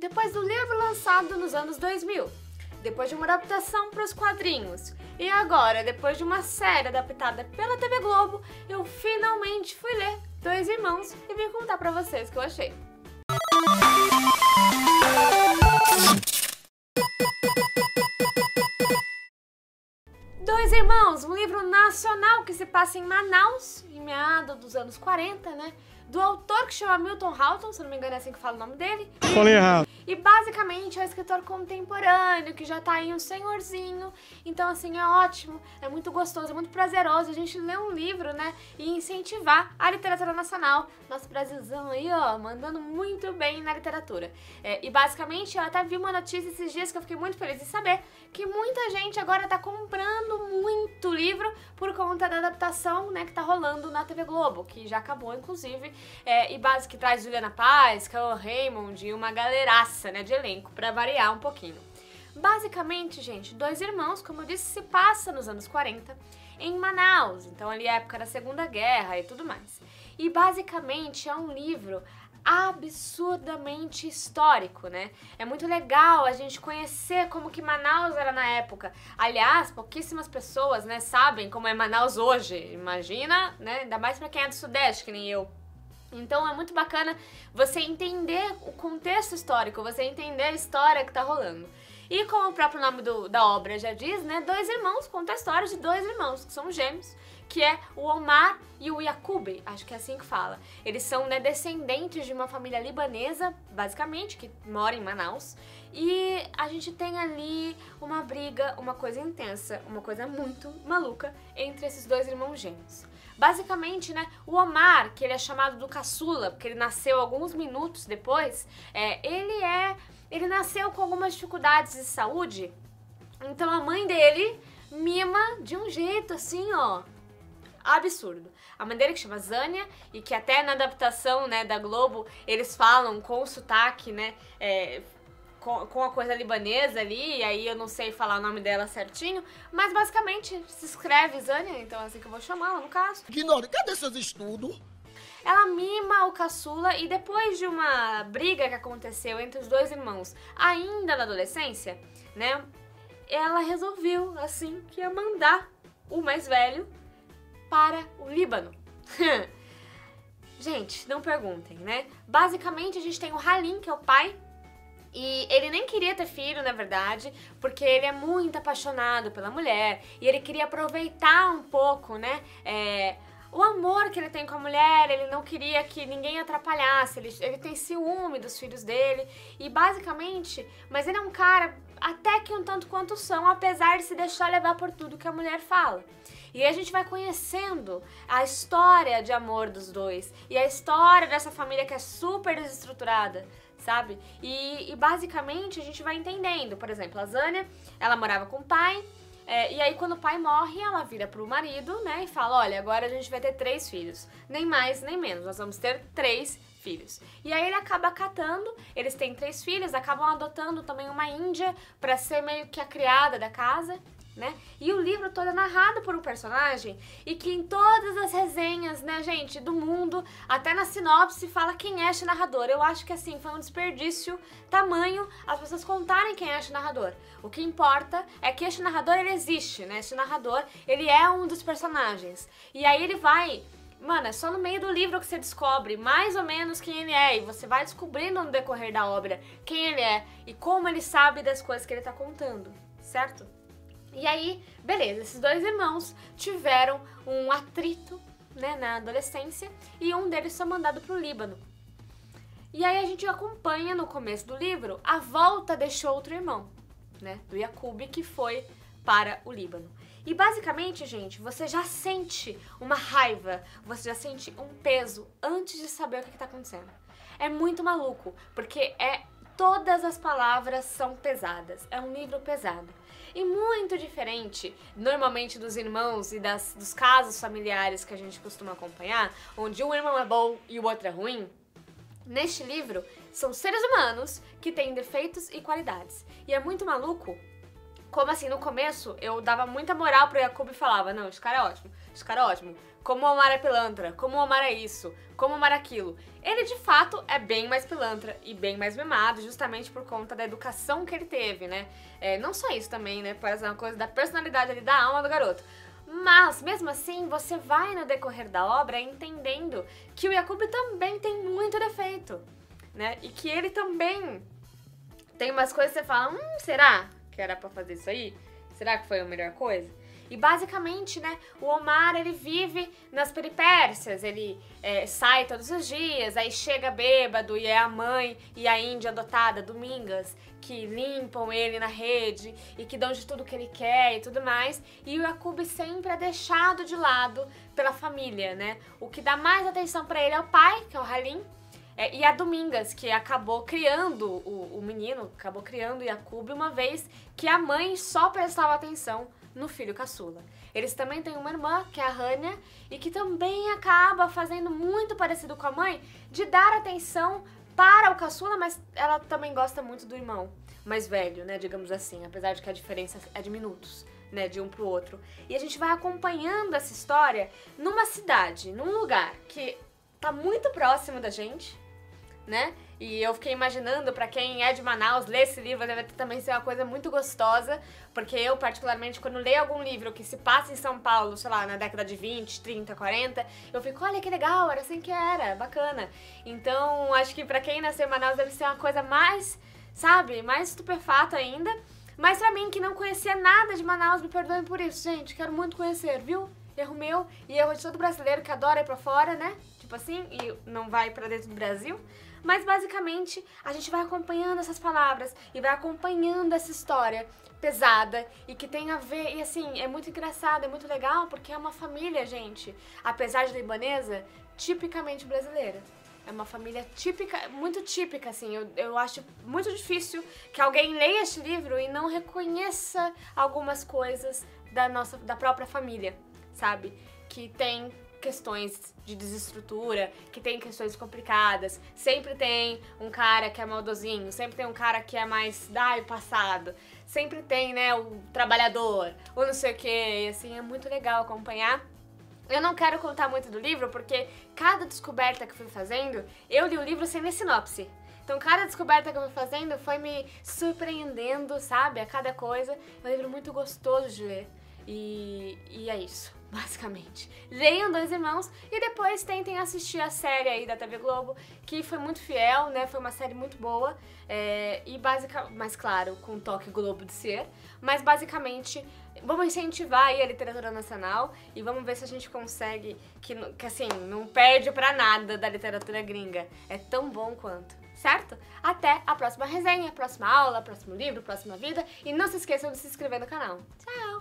Depois do livro lançado nos anos 2000, depois de uma adaptação para os quadrinhos e agora, depois de uma série adaptada pela TV Globo, eu finalmente fui ler Dois Irmãos e vim contar pra vocês o que eu achei. Dois Irmãos, um livro nacional que se passa em Manaus, em meados dos anos 40, né? Do autor que chama Milton Halton, se não me engano é assim que fala o nome dele. Falei errado. E basicamente é um escritor contemporâneo, que já tá aí um senhorzinho, então assim, é ótimo, é muito gostoso, é muito prazeroso a gente ler um livro, né, e incentivar a literatura nacional. Nosso Brasilzão aí, ó, mandando muito bem na literatura. E basicamente eu até vi uma notícia esses dias que eu fiquei muito feliz de saber que muita gente agora tá comprando muito livro por conta da adaptação, né, que tá rolando na TV Globo, que já acabou, inclusive, que traz Juliana Paz, Cauã Raymond e uma galeraça, né, de elenco, pra variar um pouquinho. Basicamente, gente, Dois Irmãos, como eu disse, se passa nos anos 40 em Manaus, então ali é a época da Segunda Guerra e tudo mais. E basicamente é um livro absurdamente histórico, né? É muito legal a gente conhecer como que Manaus era na época. Aliás, pouquíssimas pessoas, né, sabem como é Manaus hoje. Imagina, né? Ainda mais pra quem é do Sudeste, que nem eu. Então é muito bacana você entender o contexto histórico, você entender a história que tá rolando. E como o próprio nome da obra já diz, né, Dois Irmãos, conta a história de dois irmãos, que são gêmeos, que é o Omar e o Yacub, acho que é assim que fala. Eles são, né, descendentes de uma família libanesa, basicamente, que mora em Manaus. E a gente tem ali uma briga, uma coisa intensa, uma coisa muito maluca entre esses dois irmãos gêmeos. Basicamente, né, o Omar, que ele é chamado do caçula, porque ele nasceu alguns minutos depois, ele nasceu com algumas dificuldades de saúde, então a mãe dele mima de um jeito assim, ó, absurdo. A mãe dele que chama Zânia, e que até na adaptação, né, da Globo, eles falam com o sotaque, né, com a coisa libanesa ali, e aí eu não sei falar o nome dela certinho, mas basicamente se escreve Zânia, então é assim que eu vou chamá-la no caso. Ignore, cadê seus estudos? Ela mima o caçula e depois de uma briga que aconteceu entre os dois irmãos, ainda na adolescência, né, ela resolveu, assim, que ia mandar o mais velho para o Líbano. Gente, não perguntem, né? Basicamente a gente tem o Halim, que é o pai, e ele nem queria ter filho, na verdade, porque ele é muito apaixonado pela mulher e ele queria aproveitar um pouco, né, o amor que ele tem com a mulher. Ele não queria que ninguém atrapalhasse, ele tem ciúme dos filhos dele e basicamente, mas ele é um cara até que um tanto quanto são, apesar de se deixar levar por tudo que a mulher fala. E aí a gente vai conhecendo a história de amor dos dois e a história dessa família que é super desestruturada, sabe? E basicamente a gente vai entendendo, por exemplo, a Zânia, ela morava com o pai, e aí quando o pai morre, ela vira pro marido, né, e fala, olha, agora a gente vai ter 3 filhos, nem mais nem menos, nós vamos ter 3 filhos. E aí ele acaba acatando, eles têm 3 filhos, acabam adotando também uma índia pra ser meio que a criada da casa, né? E o livro todo é narrado por um personagem e que em todas as resenhas, né, gente, do mundo, até na sinopse fala quem é este narrador. Eu acho que assim, foi um desperdício tamanho as pessoas contarem quem é este narrador. O que importa é que este narrador, ele existe, né? Este narrador, ele é um dos personagens. E aí ele vai... Mano, é só no meio do livro que você descobre mais ou menos quem ele é, e você vai descobrindo no decorrer da obra quem ele é e como ele sabe das coisas que ele tá contando, certo? E aí, beleza, esses dois irmãos tiveram um atrito, né, na adolescência e um deles foi mandado pro Líbano. E aí a gente acompanha no começo do livro a volta deste outro irmão, né, do Yacub, que foi para o Líbano. E basicamente, gente, você já sente uma raiva, você já sente um peso antes de saber o que tá acontecendo. É muito maluco, porque todas as palavras são pesadas, é um livro pesado. E muito diferente, normalmente, dos irmãos e dos casos familiares que a gente costuma acompanhar, onde um irmão é bom e o outro é ruim. Neste livro, são seres humanos que têm defeitos e qualidades. E é muito maluco Como assim, no começo, eu dava muita moral pro Yakub e falava, não, esse cara é ótimo, esse cara é ótimo. Como o Omar é pilantra, como o Omar é isso, como o Omar é aquilo. Ele, de fato, é bem mais pilantra e bem mais mimado, justamente por conta da educação que ele teve, né? Não só isso também, né? Parece uma coisa da personalidade ali, da alma do garoto. Mas, mesmo assim, você vai no decorrer da obra entendendo que o Yakub também tem muito defeito, né? E que ele também tem umas coisas que você fala, será que era pra fazer isso aí? Será que foi a melhor coisa? E basicamente, né, o Omar, ele vive nas peripécias, ele sai todos os dias, aí chega bêbado e é a mãe e a índia adotada, Domingas, que limpam ele na rede e que dão de tudo que ele quer e tudo mais. E o Yakub sempre é deixado de lado pela família, né? O que dá mais atenção pra ele é o pai, que é o Halim, e a Domingas, que acabou criando o menino, acabou criando o Yakub, uma vez que a mãe só prestava atenção no filho caçula. Eles também têm uma irmã, que é a Rania, e que também acaba fazendo muito parecido com a mãe, de dar atenção para o caçula, mas ela também gosta muito do irmão mais velho, né, digamos assim, apesar de que a diferença é de minutos, né, de um pro outro. E a gente vai acompanhando essa história numa cidade, num lugar que tá muito próximo da gente, né? E eu fiquei imaginando, pra quem é de Manaus, ler esse livro deve também ser uma coisa muito gostosa, porque eu, particularmente, quando leio algum livro que se passa em São Paulo, sei lá, na década de 20, 30, 40, eu fico, olha que legal, era assim que era, bacana. Então, acho que pra quem nasceu em Manaus deve ser uma coisa mais, sabe, mais estupefata ainda. Mas pra mim, que não conhecia nada de Manaus, me perdoem por isso, gente, quero muito conhecer, viu? Erro meu e erro de todo brasileiro que adora ir pra fora, né? Tipo assim, e não vai pra dentro do Brasil. Mas basicamente a gente vai acompanhando essas palavras e vai acompanhando essa história pesada e que tem a ver, e assim, é muito engraçado, é muito legal porque é uma família, gente, apesar de libanesa, tipicamente brasileira. É uma família típica, muito típica, assim, eu acho muito difícil que alguém leia este livro e não reconheça algumas coisas da própria família, sabe? Que tem questões de desestrutura, que tem questões complicadas, sempre tem um cara que é maldosinho, sempre tem um cara que é mais, passado, sempre tem, né, o trabalhador, o não sei o que, assim, é muito legal acompanhar. Eu não quero contar muito do livro, porque cada descoberta que eu fui fazendo, eu li o livro sem ler sinopse. Então, cada descoberta que eu fui fazendo foi me surpreendendo, sabe, a cada coisa. É um livro muito gostoso de ler. E é isso, basicamente. Leiam Dois Irmãos e depois tentem assistir a série aí da TV Globo, que foi muito fiel, né? Foi uma série muito boa, mas claro, com um toque Globo de ser. Mas basicamente, vamos incentivar aí a literatura nacional e vamos ver se a gente consegue, que assim, não perde pra nada da literatura gringa. É tão bom quanto. Certo? Até a próxima resenha, próxima aula, próximo livro, próxima vida. E não se esqueçam de se inscrever no canal. Tchau!